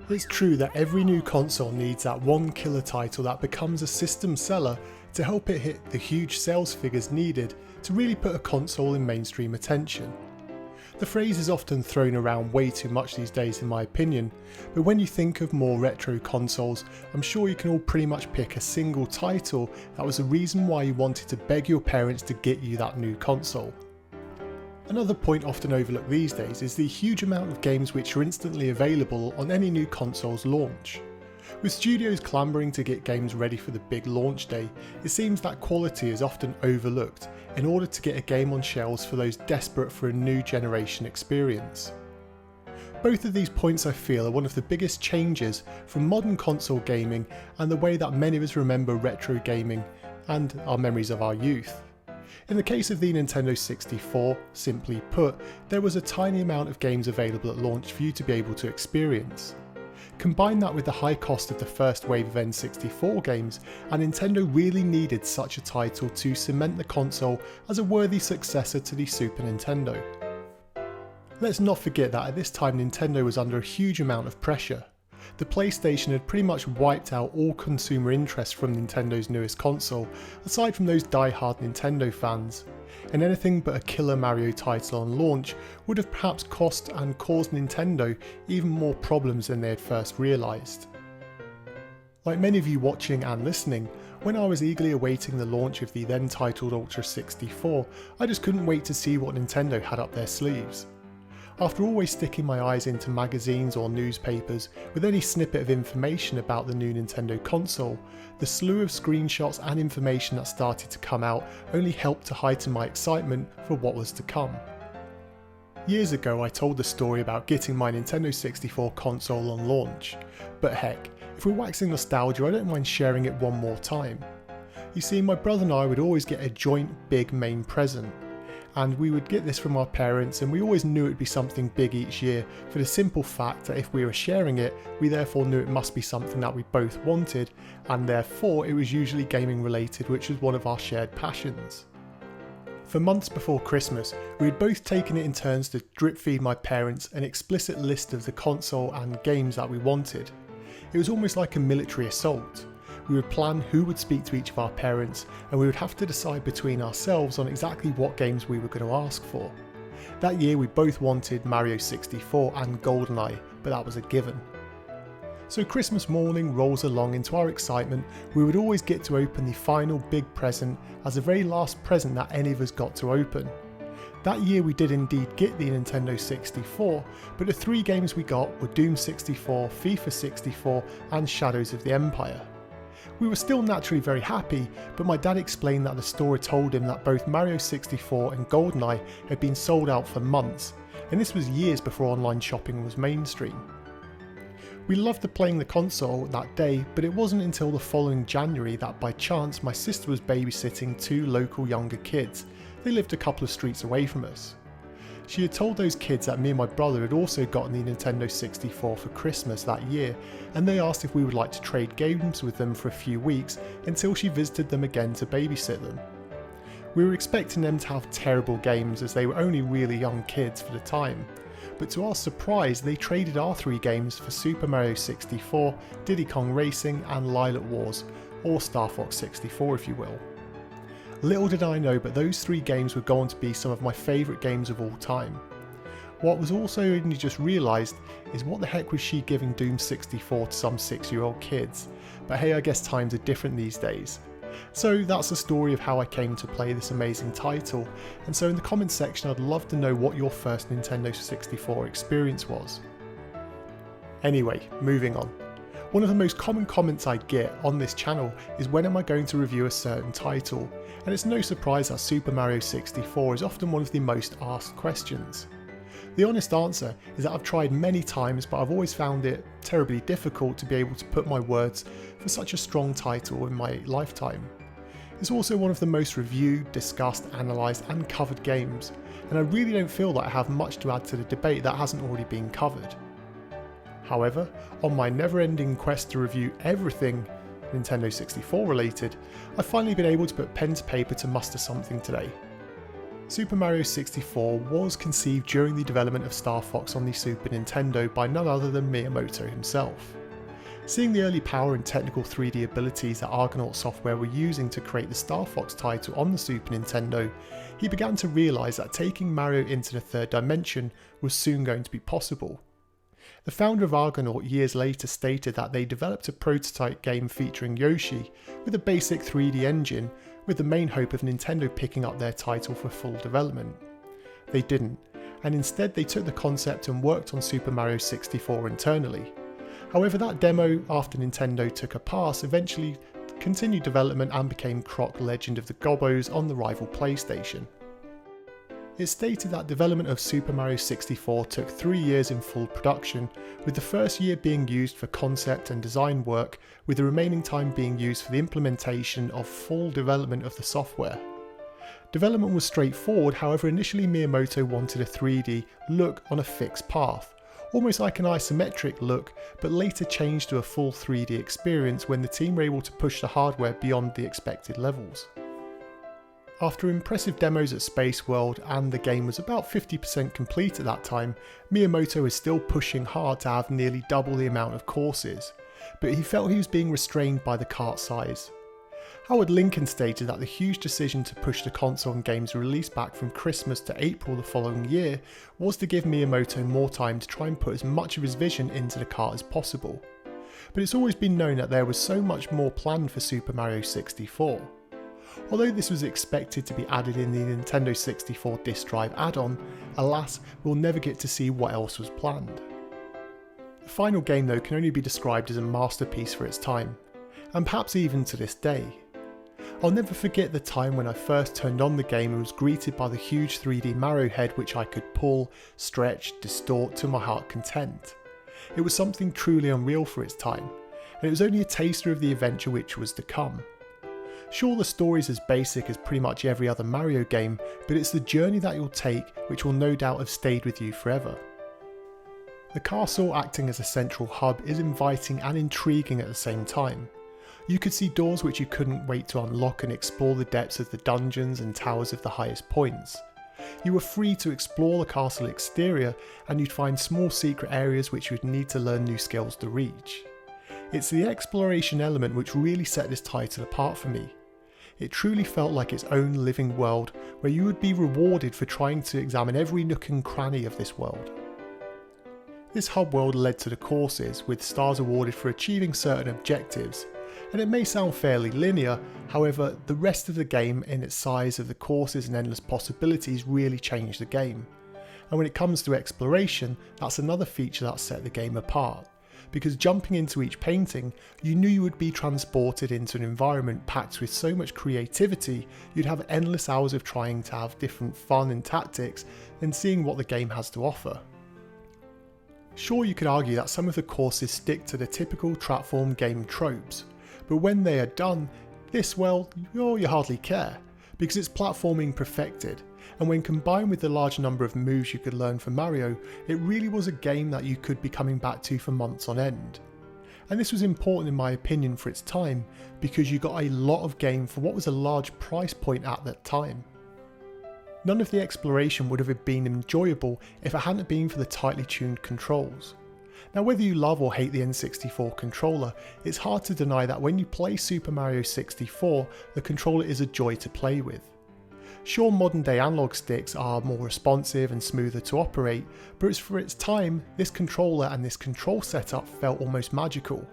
It's true that every new console needs that one killer title that becomes a system seller to help it hit the huge sales figures needed to really put a console in mainstream attention. The phrase is often thrown around way too much these days in my opinion, but when you think of more retro consoles, I'm sure you can all pretty much pick a single title that was the reason why you wanted to beg your parents to get you that new console. Another point often overlooked these days is the huge amount of games which are instantly available on any new console's launch. With studios clamouring to get games ready for the big launch day, it seems that quality is often overlooked in order to get a game on shelves for those desperate for a new generation experience. Both of these points I feel are one of the biggest changes from modern console gaming and the way that many of us remember retro gaming and our memories of our youth. In the case of the Nintendo 64, simply put, there was a tiny amount of games available at launch for you to be able to experience. Combine that with the high cost of the first wave of N64 games, and Nintendo really needed such a title to cement the console as a worthy successor to the Super Nintendo. Let's not forget that at this time Nintendo was under a huge amount of pressure. The PlayStation had pretty much wiped out all consumer interest from Nintendo's newest console, aside from those die-hard Nintendo fans, and anything but a killer Mario title on launch would have perhaps cost and caused Nintendo even more problems than they had first realised. Like many of you watching and listening, when I was eagerly awaiting the launch of the then titled Ultra 64, I just couldn't wait to see what Nintendo had up their sleeves. After always sticking my eyes into magazines or newspapers with any snippet of information about the new Nintendo console, the slew of screenshots and information that started to come out only helped to heighten my excitement for what was to come. Years ago I told the story about getting my Nintendo 64 console on launch, but heck, if we're waxing nostalgia, I don't mind sharing it one more time. You see, my brother and I would always get a joint big main present. And we would get this from our parents, and we always knew it would be something big each year for the simple fact that if we were sharing it, we therefore knew it must be something that we both wanted, and therefore it was usually gaming related, which was one of our shared passions. For months before Christmas, we had both taken it in turns to drip feed my parents an explicit list of the console and games that we wanted. It was almost like a military assault. We would plan who would speak to each of our parents, and we would have to decide between ourselves on exactly what games we were going to ask for. That year we both wanted Mario 64 and GoldenEye, but that was a given. So Christmas morning rolls along. Into our excitement, we would always get to open the final big present as the very last present that any of us got to open. That year we did indeed get the Nintendo 64, but the three games we got were Doom 64, FIFA 64 and Shadows of the Empire. We were still naturally very happy, but my dad explained that the store had told him that both Mario 64 and GoldenEye had been sold out for months, and this was years before online shopping was mainstream. We loved playing the console that day, but it wasn't until the following January that by chance my sister was babysitting two local younger kids. They lived a couple of streets away from us. She had told those kids that me and my brother had also gotten the Nintendo 64 for Christmas that year, and they asked if we would like to trade games with them for a few weeks until she visited them again to babysit them. We were expecting them to have terrible games as they were only really young kids for the time, but to our surprise they traded our three games for Super Mario 64, Diddy Kong Racing and Lilac Wars, or Star Fox 64 if you will. Little did I know, but those three games were going to be some of my favourite games of all time. What was also only just realised is what the heck was she giving Doom 64 to some 6-year-old kids, but hey, I guess times are different these days. So that's the story of how I came to play this amazing title, and so in the comments section I'd love to know what your first Nintendo 64 experience was. Anyway, moving on. One of the most common comments I get on this channel is when am I going to review a certain title, and it's no surprise that Super Mario 64 is often one of the most asked questions. The honest answer is that I've tried many times, but I've always found it terribly difficult to be able to put my words for such a strong title in my lifetime. It's also one of the most reviewed, discussed, analysed and covered games, and I really don't feel that I have much to add to the debate that hasn't already been covered. However, on my never-ending quest to review everything Nintendo 64 related, I've finally been able to put pen to paper to muster something today. Super Mario 64 was conceived during the development of Star Fox on the Super Nintendo by none other than Miyamoto himself. Seeing the early power and technical 3D abilities that Argonaut Software were using to create the Star Fox title on the Super Nintendo, he began to realise that taking Mario into the third dimension was soon going to be possible. The founder of Argonaut years later stated that they developed a prototype game featuring Yoshi with a basic 3D engine, with the main hope of Nintendo picking up their title for full development. They didn't, and instead they took the concept and worked on Super Mario 64 internally. However, that demo, after Nintendo took a pass, eventually continued development and became Croc Legend of the Gobbos on the rival PlayStation. It's stated that development of Super Mario 64 took 3 years in full production, with the first year being used for concept and design work, with the remaining time being used for the implementation of full development of the software. Development was straightforward, however initially Miyamoto wanted a 3D look on a fixed path, almost like an isometric look, but later changed to a full 3D experience when the team were able to push the hardware beyond the expected levels. After impressive demos at Space World and the game was about 50% complete at that time, Miyamoto was still pushing hard to have nearly double the amount of courses, but he felt he was being restrained by the cart size. Howard Lincoln stated that the huge decision to push the console and game's release back from Christmas to April the following year was to give Miyamoto more time to try and put as much of his vision into the cart as possible. But it's always been known that there was so much more planned for Super Mario 64. Although this was expected to be added in the Nintendo 64 disk drive add-on, alas, we'll never get to see what else was planned. The final game though can only be described as a masterpiece for its time, and perhaps even to this day. I'll never forget the time when I first turned on the game and was greeted by the huge 3D Mario head which I could pull, stretch, distort to my heart's content. It was something truly unreal for its time, and it was only a taster of the adventure which was to come. Sure, the story's as basic as pretty much every other Mario game, but it's the journey that you'll take which will no doubt have stayed with you forever. The castle, acting as a central hub, is inviting and intriguing at the same time. You could see doors which you couldn't wait to unlock and explore the depths of the dungeons and towers of the highest points. You were free to explore the castle exterior, and you'd find small secret areas which you'd need to learn new skills to reach. It's the exploration element which really set this title apart for me. It truly felt like its own living world, where you would be rewarded for trying to examine every nook and cranny of this world. This hub world led to the courses, with stars awarded for achieving certain objectives, and it may sound fairly linear, however the rest of the game in its size of the courses and endless possibilities really changed the game. And when it comes to exploration, that's another feature that set the game apart, because jumping into each painting, you knew you would be transported into an environment packed with so much creativity, you'd have endless hours of trying to have different fun and tactics and seeing what the game has to offer. Sure, you could argue that some of the courses stick to the typical platform game tropes, but when they are done, you hardly care, because it's platforming perfected, and when combined with the large number of moves you could learn from Mario, it really was a game that you could be coming back to for months on end. And this was important in my opinion for its time, because you got a lot of game for what was a large price point at that time. None of the exploration would have been enjoyable if it hadn't been for the tightly tuned controls. Now, whether you love or hate the N64 controller, it's hard to deny that when you play Super Mario 64, the controller is a joy to play with. Sure, modern day analog sticks are more responsive and smoother to operate, but for its time, this controller and this control setup felt almost magical.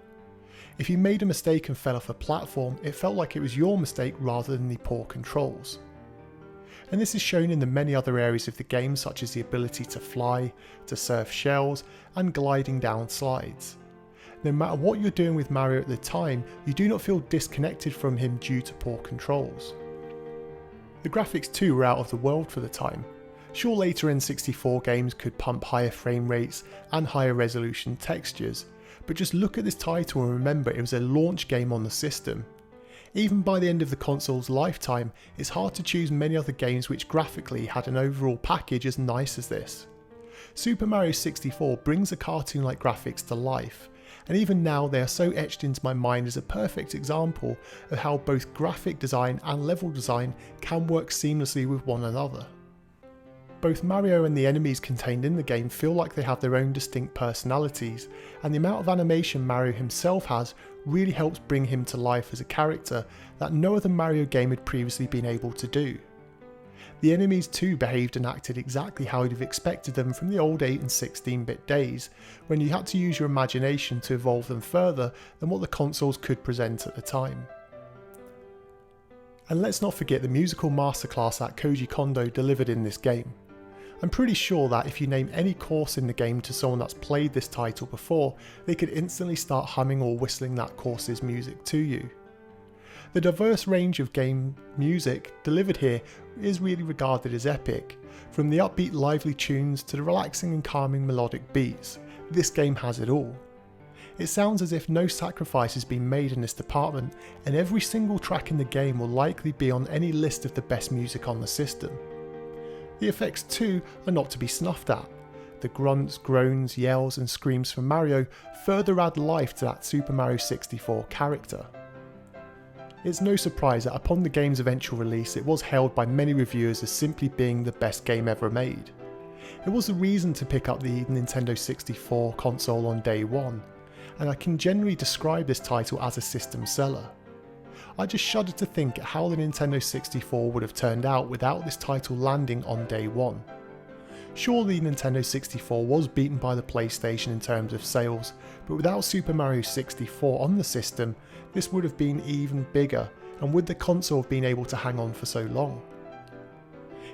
If you made a mistake and fell off a platform, it felt like it was your mistake rather than the poor controls. And this is shown in the many other areas of the game, such as the ability to fly, to surf shells, and gliding down slides. No matter what you're doing with Mario at the time, you do not feel disconnected from him due to poor controls. The graphics too were out of the world for the time. Sure, later N64 games could pump higher frame rates and higher resolution textures, but just look at this title and remember it was a launch game on the system. Even by the end of the console's lifetime, it's hard to choose many other games which graphically had an overall package as nice as this. Super Mario 64 brings the cartoon-like graphics to life, and even now they are so etched into my mind as a perfect example of how both graphic design and level design can work seamlessly with one another. Both Mario and the enemies contained in the game feel like they have their own distinct personalities, and the amount of animation Mario himself has really helps bring him to life as a character that no other Mario game had previously been able to do. The enemies too behaved and acted exactly how you'd have expected them from the old 8 and 16-bit days, when you had to use your imagination to evolve them further than what the consoles could present at the time. And let's not forget the musical masterclass that Koji Kondo delivered in this game. I'm pretty sure that if you name any course in the game to someone that's played this title before, they could instantly start humming or whistling that course's music to you. The diverse range of game music delivered here is really regarded as epic. From the upbeat lively tunes to the relaxing and calming melodic beats, this game has it all. It sounds as if no sacrifice has been made in this department, and every single track in the game will likely be on any list of the best music on the system. The effects too are not to be snuffed at. The grunts, groans, yells and screams from Mario further add life to that Super Mario 64 character. It's no surprise that upon the game's eventual release it was hailed by many reviewers as simply being the best game ever made. It was the reason to pick up the Nintendo 64 console on day one, and I can generally describe this title as a system seller. I just shudder to think at how the Nintendo 64 would have turned out without this title landing on day one. Sure, the Nintendo 64 was beaten by the PlayStation in terms of sales, but without Super Mario 64 on the system, this would have been even bigger, and would the console have been able to hang on for so long?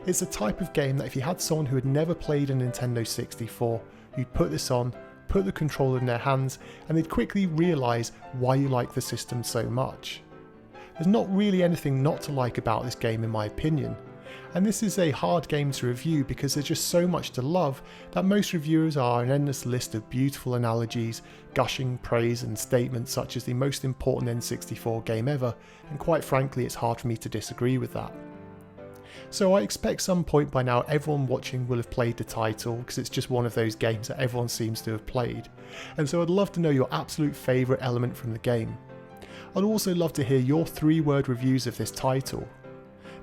It's the type of game that if you had someone who had never played a Nintendo 64, you'd put this on, put the controller in their hands, and they'd quickly realise why you like the system so much. There's not really anything not to like about this game in my opinion, and this is a hard game to review because there's just so much to love that most reviewers are an endless list of beautiful analogies, gushing praise and statements such as the most important N64 game ever, and quite frankly it's hard for me to disagree with that. So I expect some point by now everyone watching will have played the title, because it's just one of those games that everyone seems to have played, and so I'd love to know your absolute favourite element from the game. I'd also love to hear your 3-word reviews of this title.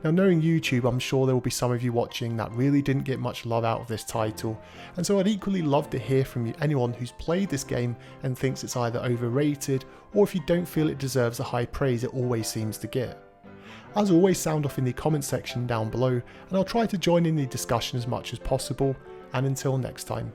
Now, knowing YouTube, I'm sure there will be some of you watching that really didn't get much love out of this title, and so I'd equally love to hear from anyone who's played this game and thinks it's either overrated, or if you don't feel it deserves the high praise it always seems to get. As always, sound off in the comments section down below, and I'll try to join in the discussion as much as possible, and until next time.